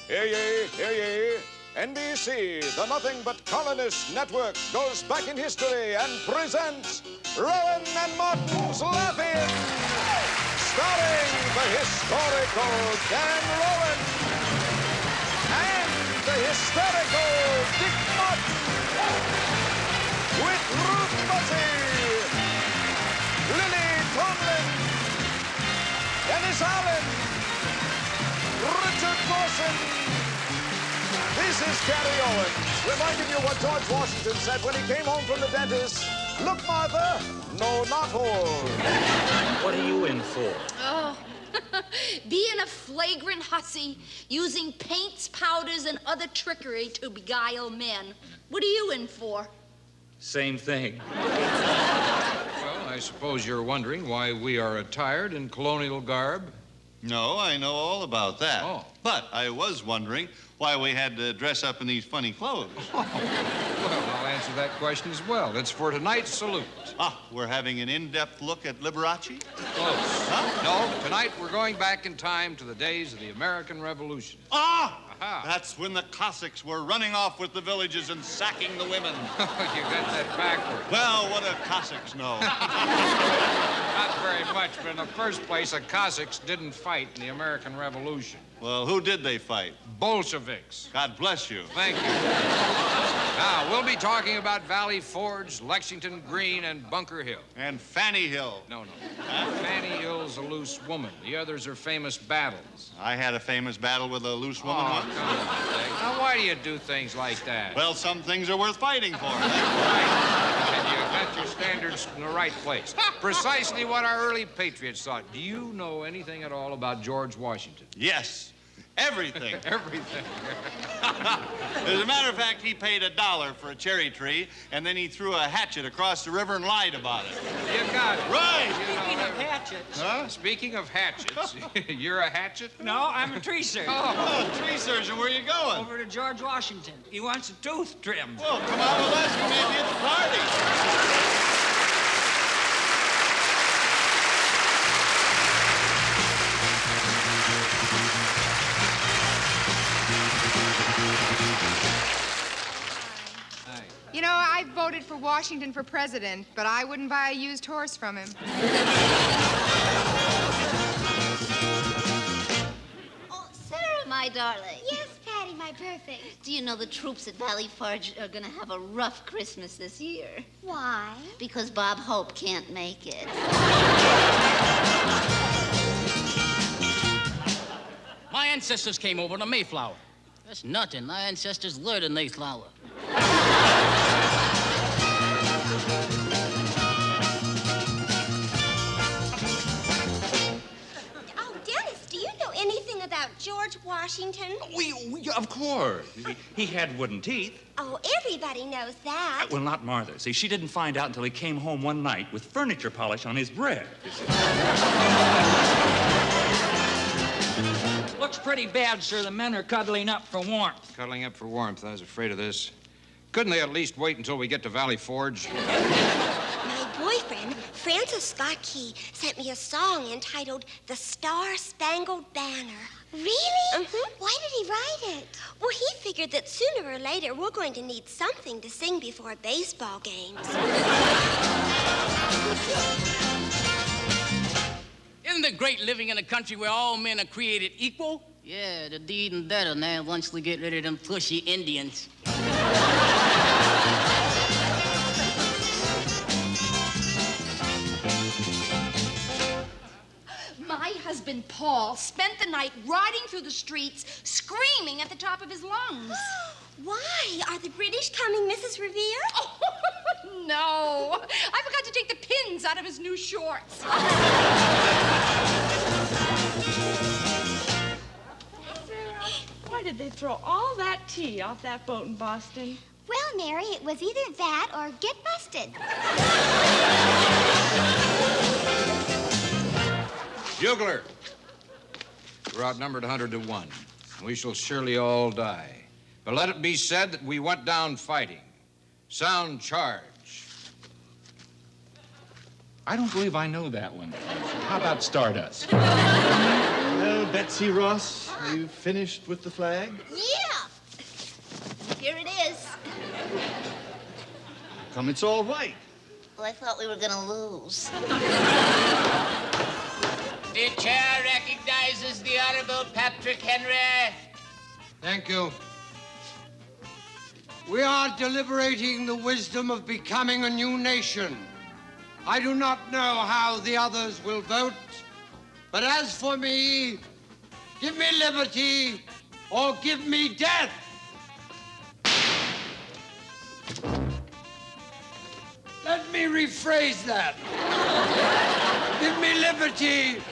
Hear ye, hear ye. NBC, the nothing but colonist network, goes back in history and presents Rowan and Martin's Laugh-In, starring the historical Dan Rowan and the hysterical Dick Martin, with Ruth Buzzi, Tomlin, Dennis Allen, Richard Dawson. This is Gary Owens, reminding you what George Washington said when he came home from the dentist. Look, Martha, no, not old. What are you in for? Oh, being a flagrant hussy, using paints, powders, and other trickery to beguile men. What are you in for? Same thing. Well, I suppose you're wondering why we are attired in colonial garb. No, I know all about that. Oh. But I was wondering why we had to dress up in these funny clothes. Well, I'll answer that question as well. It's for tonight's salute. Ah, we're having an in-depth look at Liberace? Close. Huh? No, tonight we're going back in time to the days of the American Revolution. Ah! Aha. That's when the Cossacks were running off with the villages and sacking the women. You got that backwards. Well, what do Cossacks know? Not very much, but in the first place, the Cossacks didn't fight in the American Revolution. Well, who did they fight? Bolsheviks. God bless you. Thank you. Now, we'll be talking about Valley Forge, Lexington Green, and Bunker Hill. And Fanny Hill. No. Fanny Hill's a loose woman. The others are famous battles. I had a famous battle with a loose woman Oh, once. come on, Dick. Now, why do you do things like that? Well, some things are worth fighting for. Right. And you got your standards in the right place. Precisely what our early patriots thought. Do you know anything at all about George Washington? Yes. Everything. Everything. As a matter of fact, he paid $1 for a cherry tree, and then he threw a hatchet across the river and lied about it. You got it. Right. Speaking of hatchets. Huh? Speaking of hatchets, you're a hatchet? No, I'm a tree surgeon. Oh, tree surgeon, where you going? Over to George Washington. He wants a tooth trimmed. Well, come on with us. We may be at the party. You know, I voted for Washington for president, but I wouldn't buy a used horse from him. Oh, Sarah, my darling. Yes, Patty, my perfect. Do you know the troops at Valley Forge are going to have a rough Christmas this year? Why? Because Bob Hope can't make it. My ancestors came over to Mayflower. That's nothing. My ancestors lured in Mayflower. Oh, Dennis, do you know anything about George Washington? Of course. He had wooden teeth. Oh, everybody knows that. Well, not Martha. See, she didn't find out until he came home one night with furniture polish on his bread. Looks pretty bad, sir. The men are cuddling up for warmth. Cuddling up for warmth. I was afraid of this. Couldn't they at least wait until we get to Valley Forge? My boyfriend, Francis Scott Key, sent me a song entitled The Star-Spangled Banner. Really? Mm-hmm. Why did he write it? Well, he figured that sooner or later we're going to need something to sing before baseball games. Isn't it great living in a country where all men are created equal? Yeah, the even better, man, once we get rid of them pushy Indians. My husband, Paul, spent the night riding through the streets, screaming at the top of his lungs. Why? Are the British coming, Mrs. Revere? Oh, no. I forgot to take the pins out of his new shorts. Why did they throw all that tea off that boat in Boston? Well, Mary, it was either that or get busted. Bugler! We're outnumbered 100 to 1. We shall surely all die. But let it be said that we went down fighting. Sound charge. I don't believe I know that one. How about Stardust? Well, Betsy Ross, are you finished with the flag? Yeah. Here it is. Come, it's all white. Well, I thought we were gonna lose. The chair recognizes the Honorable Patrick Henry. Thank you. We are deliberating the wisdom of becoming a new nation. I do not know how the others will vote, but as for me, give me liberty or give me death. Let me rephrase that. Give me liberty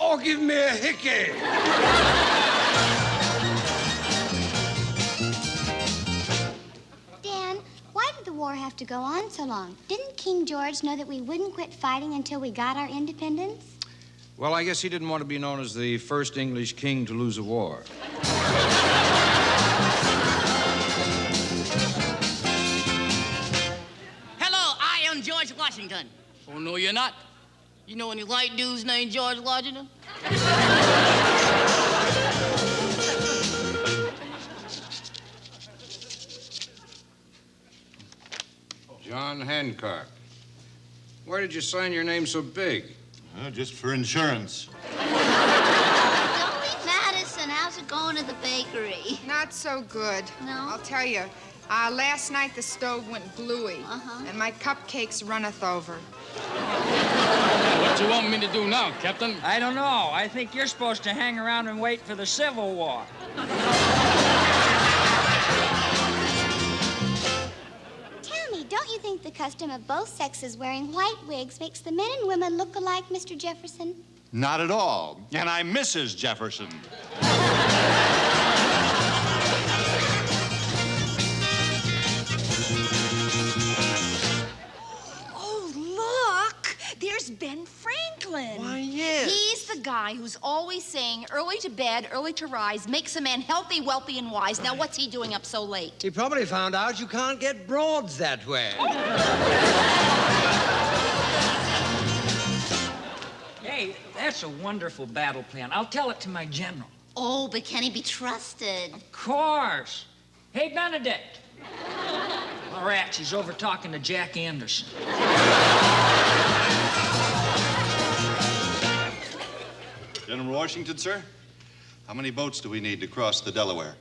or give me a hickey. Dan, why did the war have to go on so long? Didn't King George know that we wouldn't quit fighting until we got our independence? Well, I guess he didn't want to be known as the first English king to lose a war. Hello, I am George Washington. Oh, no, you're not. You know any white dudes named George Washington? John Hancock. Why did you sign your name so big? Just for insurance. Madison, how's it going at the bakery? Not so good. No? I'll tell you. Last night the stove went bluey, and my cupcakes runneth over. What you want me to do now, Captain? I don't know. I think you're supposed to hang around and wait for the Civil War. Tell me, don't you think the custom of both sexes wearing white wigs makes the men and women look alike, Mr. Jefferson? Not at all. And I'm Mrs. Jefferson. Oh, look! There's Ben Franklin. Why, yes. He's the guy who's always saying early to bed, early to rise, makes a man healthy, wealthy, and wise. Now, what's he doing up so late? He probably found out you can't get broads that way. Hey, that's a wonderful battle plan. I'll tell it to my general. Oh, but can he be trusted? Of course. Hey, Benedict. All right, he's over talking to Jack Anderson. General Washington, sir? How many boats do we need to cross the Delaware?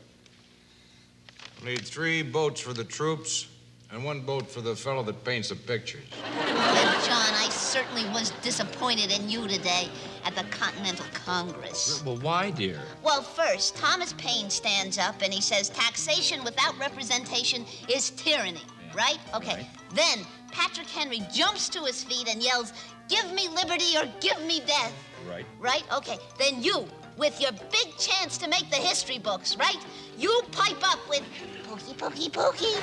We need 3 boats for the troops and 1 boat for the fellow that paints the pictures. Well, John, I certainly was disappointed in you today at the Continental Congress. Well, why, dear? Well, first, Thomas Paine stands up and he says taxation without representation is tyranny, right? Okay. Right. Then Patrick Henry jumps to his feet and yells, "Give me liberty or give me death." Right. Right? Okay. Then you, with your big chance to make the history books, right? You pipe up with pokey, pokey, pokey.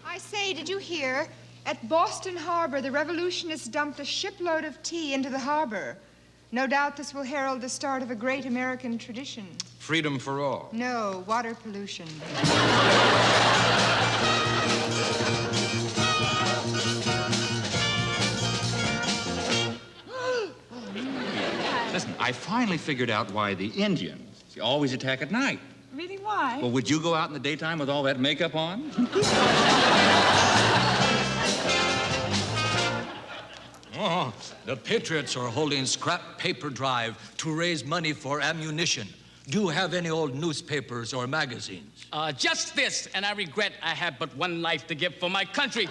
I say, did you hear? At Boston Harbor, the revolutionists dumped a shipload of tea into the harbor. No doubt this will herald the start of a great American tradition. Freedom for all. No, water pollution. Listen, I finally figured out why the Indians always attack at night. Really, why? Well, would you go out in the daytime with all that makeup on? Oh, the Patriots are holding scrap paper drive to raise money for ammunition. Do you have any old newspapers or magazines? Just this, and I regret I have but one life to give for my country.